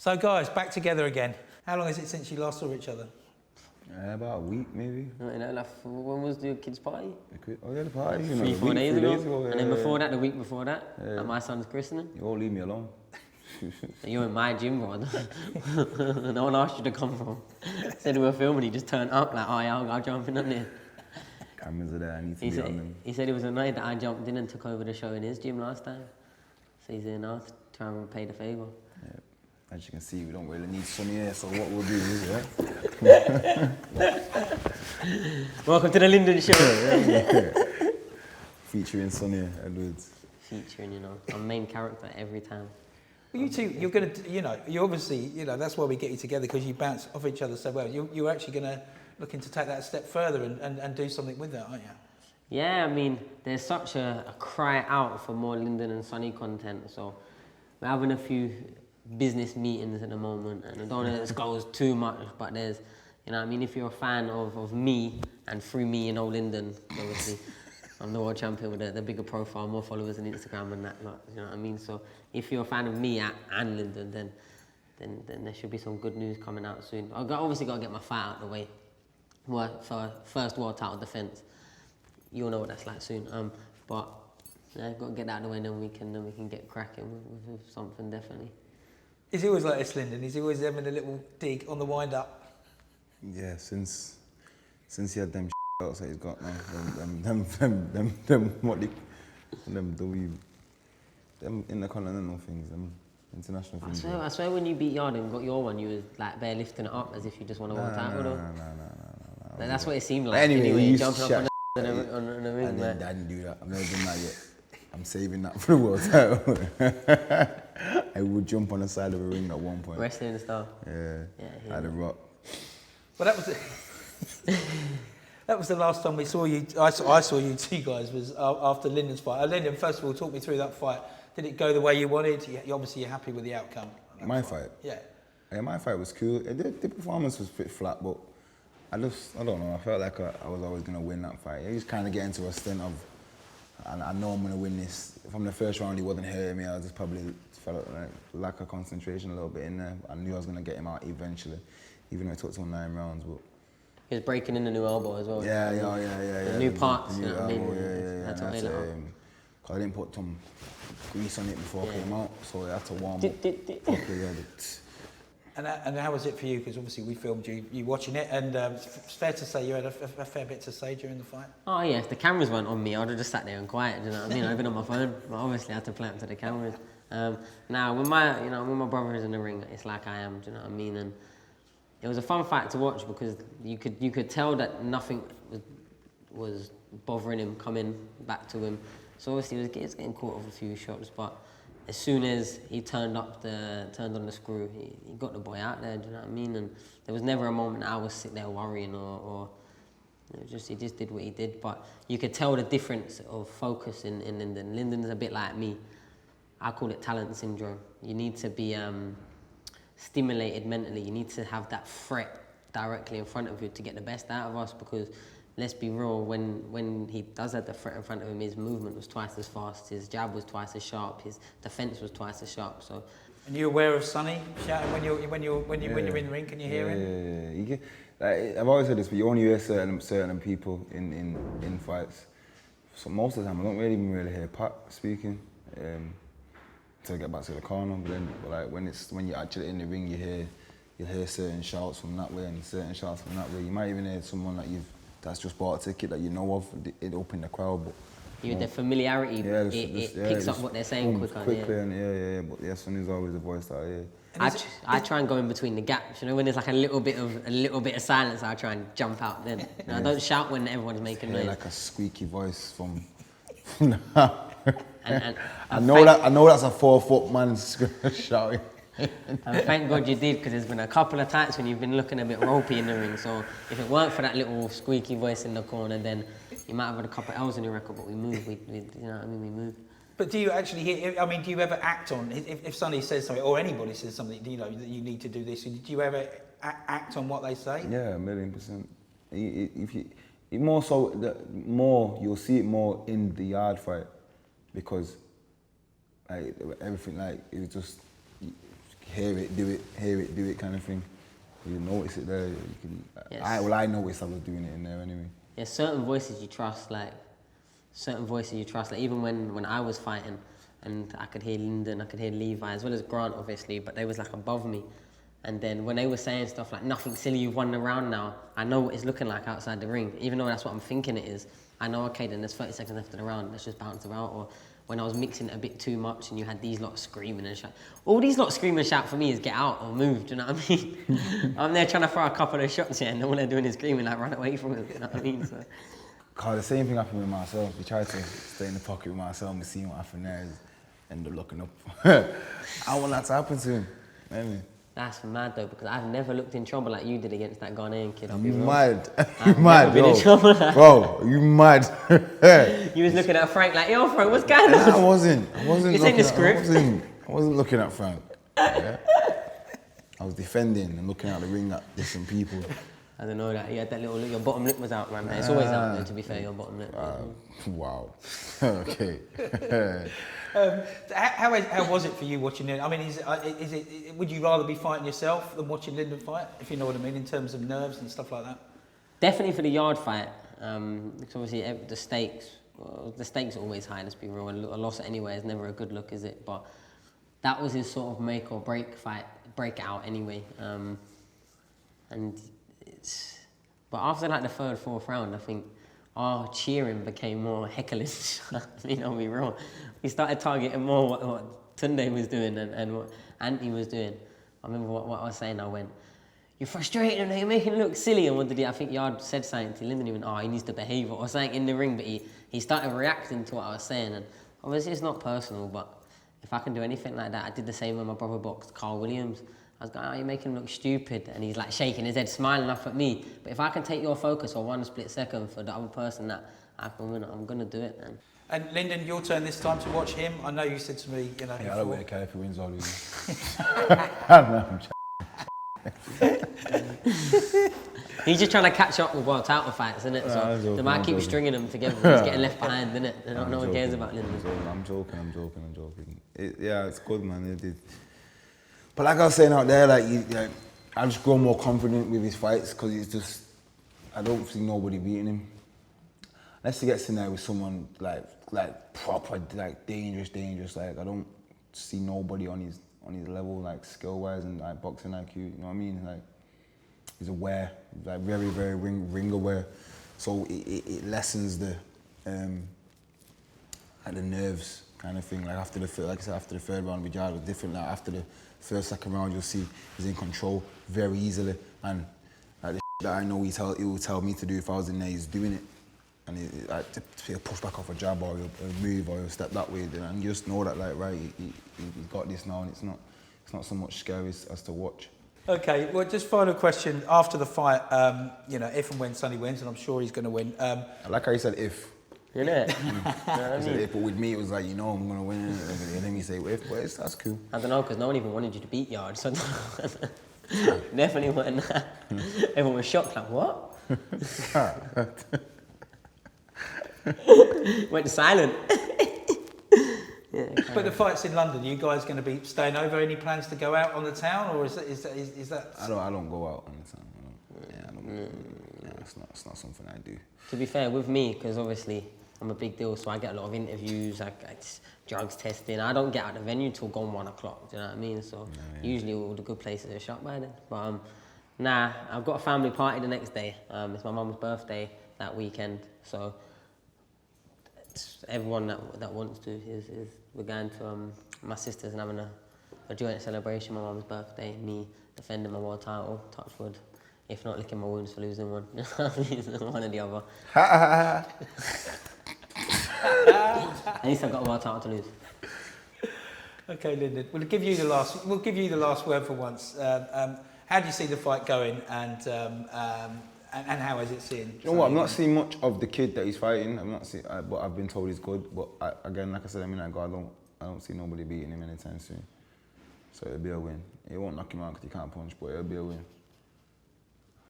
So guys, back together again. How long is it since you last saw each other? About a week, maybe. When was the kids' party? Oh yeah, the party. 3-4 days ago. Yeah, and then before that, the week before that, at my son's christening. You won't leave me alone. You're in my gym, bro. No one asked you to come from. Said we were filming, he just turned up like, oh yeah, I'll jump in on there. Cameras are there, I need to be on them. He said he was annoyed that I jumped in and took over the show in his gym last time. So he's here now to try and repay the favour. Yeah. As you can see, we don't really need sunny air, so what we'll do is, Welcome to the Lyndon show. Featuring Sonia Edwards. Featuring, you know, our main character every time. Well, you two, you're going to, you obviously, that's why we get you together, because you bounce off each other so well. You're actually going to looking to take that a step further and do something with that, aren't you? Yeah, I mean, there's such a cry out for more Lyndon and Sonny content, so we're having a few business meetings at the moment, and I don't want to disclose too much, but there's, you know what I mean, if you're a fan of me, and through me, you know, Lyndon, obviously, I'm the world champion with the bigger profile, more followers on Instagram and that, like, you know what I mean? So if you're a fan of me and Lyndon, then there should be some good news coming out soon. Obviously got to get my fight out of the way. For first world title defence. You'll know what that's like soon. But yeah, got to get that out of the way, and then we can get cracking with something, definitely. Is he always like this, Lyndon? Is he always having a little dig on the wind up? Yeah, since he had them outs that he's got now, them intercontinental things, them international things. I swear when you beat Yarde and got your one, you was like bare lifting it up as if you just won a world title. No. That's what it seemed like. Anyway, you jumping up on the ring. And then I didn't do that. I'm not doing that yet. I'm saving that for the world title. I would jump on the side of a ring at one point. Wrestling style. Yeah. I had a rock. Well, that was the last time we saw you. I saw you two guys was after Lyndon's fight. Lyndon, first of all, talk me through that fight. Did it go the way you wanted? Obviously, you're happy with the outcome. My fight? Yeah. Yeah, my fight was cool. The performance was a bit flat, but I don't know, I felt like I was always going to win that fight. I just kind of get into a stint of, and I know I'm going to win this. From the first round, he wasn't hurting me. I just probably felt like lack of concentration a little bit in there. I knew I was going to get him out eventually, even though it took till 9 rounds. But he was breaking in the new elbow as well. Yeah. The new parts, you know what I mean? Yeah. Because I didn't put some grease on it before I came out, so I had to warm up. And how was it for you? Because obviously we filmed you watching it, and it's fair to say you had a fair bit to say during the fight. Oh yeah, if the cameras weren't on me, I'd have just sat there and quiet. You know what I mean? I've been on my phone, but obviously I had to play up to the cameras. Now when my brother is in the ring, it's like I am. Do you know what I mean? And it was a fun fight to watch because you could tell that nothing was bothering him coming back to him. So obviously he was getting caught with a few shots, but as soon as he turned on the screw, he got the boy out there, do you know what I mean? And there was never a moment I was sitting there worrying or he just did what he did. But you could tell the difference of focus in Lyndon. Lyndon's a bit like me. I call it talent syndrome. You need to be stimulated mentally. You need to have that threat directly in front of you to get the best out of us, because let's be real, when he does have the threat in front of him, his movement was twice as fast, his jab was twice as sharp, his defence was twice as sharp. So, and you aware of Sonny shouting when you're in the ring? Can you hear him? Yeah. Like, I've always said this, but you only hear certain people in fights. So most of the time, I don't even really hear Pat speaking until I get back to the corner. But like when you're actually in the ring, you'll hear certain shouts from that way and certain shouts from that way. You might even hear someone that's just bought a ticket that you know of, it opened the crowd. But the familiarity, it picks up what they're saying quickly. And but Sonny's always the voice that I hear. I try and go in between the gaps. You know, when there's like a little bit of silence, I try and jump out then. I don't shout when everyone's making noise. Like a squeaky voice from and I know that's a 4-foot man shouting. And thank God you did, because there's been a couple of times when you've been looking a bit ropey in the ring. So if it weren't for that little squeaky voice in the corner, then you might have had a couple of L's in your record. But we moved, you know what I mean? We moved. But do you actually hear? I mean, do you ever act on if Sonny says something or anybody says something? Do you know that you need to do this? Do you ever act on what they say? Yeah, 1,000,000%. If you more so, you'll see it more in the Yarde fight, because like everything, like it was just hear it, do it kind of thing. You notice it there. You can. Yes. I noticed I was doing it in there anyway. Yeah, certain voices you trust, like even when I was fighting, and I could hear Lyndon, I could hear Levi, as well as Grant, obviously, but they was like above me. And then when they were saying stuff like, nothing silly, you've won the round now, I know what it's looking like outside the ring. Even though that's what I'm thinking it is, I know, okay, then there's 30 seconds left of the round, let's just bounce them out. Or when I was mixing it a bit too much and you had these lot screaming and shout. All these lot screaming and shout for me is get out or move, do you know what I mean? I'm there trying to throw a couple of shots here and all they're doing is screaming, like, run away from it, you know what I mean? So. Cause the same thing happened with myself. You try to stay in the pocket with myself and seeing what happened there, end up looking up. I want that to happen to him. Maybe. That's mad though, because I've never looked in trouble like you did against that Ghanaian kid. You mad? You mad, been in trouble like bro. You mad? You was looking at Frank like, yo, Frank, what's going on? I wasn't. This ain't the script. I wasn't looking at Frank. Yeah? I was defending and looking out the ring at different people. I don't know that. You had that little, your bottom lip was out, man. It's always out there, to be fair, your bottom lip. Wow. Okay. How was it for you watching it? I mean, would you rather be fighting yourself than watching Lyndon fight, if you know what I mean, in terms of nerves and stuff like that? Definitely for the Yarde fight, because obviously the stakes are always high, let's be real, and a loss anyway is never a good look, is it? But that was his sort of make or break fight, breakout anyway. But after like the third, fourth round, I think our cheering became more heckling. I mean, I'll be wrong. We started targeting more what Tunde was doing and what Anthony was doing. I remember what I was saying. I went, "You're frustrating him. You're making him look silly." And what did he? I think Yarde said something to Lyndon. He went, "Oh, he needs to behave," or something in the ring. But he started reacting to what I was saying. And obviously, it's not personal. But if I can do anything like that, I did the same when my brother boxed Carl Williams. I was going, "Oh, you're making him look stupid," and he's like shaking his head, smiling up at me. But if I can take your focus for one split second for the other person that I can win, I'm gonna do it, man. And Lyndon, your turn this time to watch him. I know you said to me, you know. Yeah, I don't really care if he wins or loses. I'm He's just trying to catch up with world title fights, isn't it? So they might keep stringing them together. He's getting left behind, isn't it? No one cares about Lyndon. I'm joking. Yeah, it's good, man. But like I was saying out there, I just grow more confident with his fights because I don't see nobody beating him. Unless he gets in there with someone like proper, like dangerous. Like I don't see nobody on his level, like skill wise and like boxing IQ. You know what I mean? Like he's aware, like very ring aware. So it lessens the like the nerves kind of thing. Like after the third round with Yarde was different. Like after the first, second round, you'll see he's in control very easily, and like the that I know he will tell me to do if I was in there, he's doing it. And he'll push back off a jab or he'll move or he'll step that way, and you just know that, like, right, he's got this now, and it's not so much scary as to watch. Okay, well, just final question after the fight. You know, if and when Sonny wins, and I'm sure he's going to win. I like how you said if. Isn't it? I said if, but with me it was like, you know, I'm going to win, and then you say if, but that's cool. I don't know, because no one even wanted you to beat Yarde, so definitely wasn't that. Everyone was shocked, like, what? Went silent. Yeah, but the fight's in London. You guys going to be staying over? Any plans to go out on the town, or is that? I don't go out on the town. It's not something I do. To be fair, with me, because obviously I'm a big deal, so I get a lot of interviews, drugs testing. I don't get out of the venue till gone 1 o'clock. Do you know what I mean? So usually all the good places are shut by then. But nah, I've got a family party the next day. It's my mum's birthday that weekend, so. Everyone that wants to is we're going to my sister's and having a joint celebration. My mum's birthday, me defending my world title, touch wood. If not, licking my wounds for losing one. One or the other. At least I've got a world title to lose. Okay, Lyndon, we'll give you the last word for once. How do you see the fight going, and how is it seen? You know what? I'm not seeing much of the kid that he's fighting. I'm not seeing, but I've been told he's good. But again, like I said, I don't see nobody beating him anytime soon. So it'll be a win. It won't knock him out because he can't punch, but it'll be a win.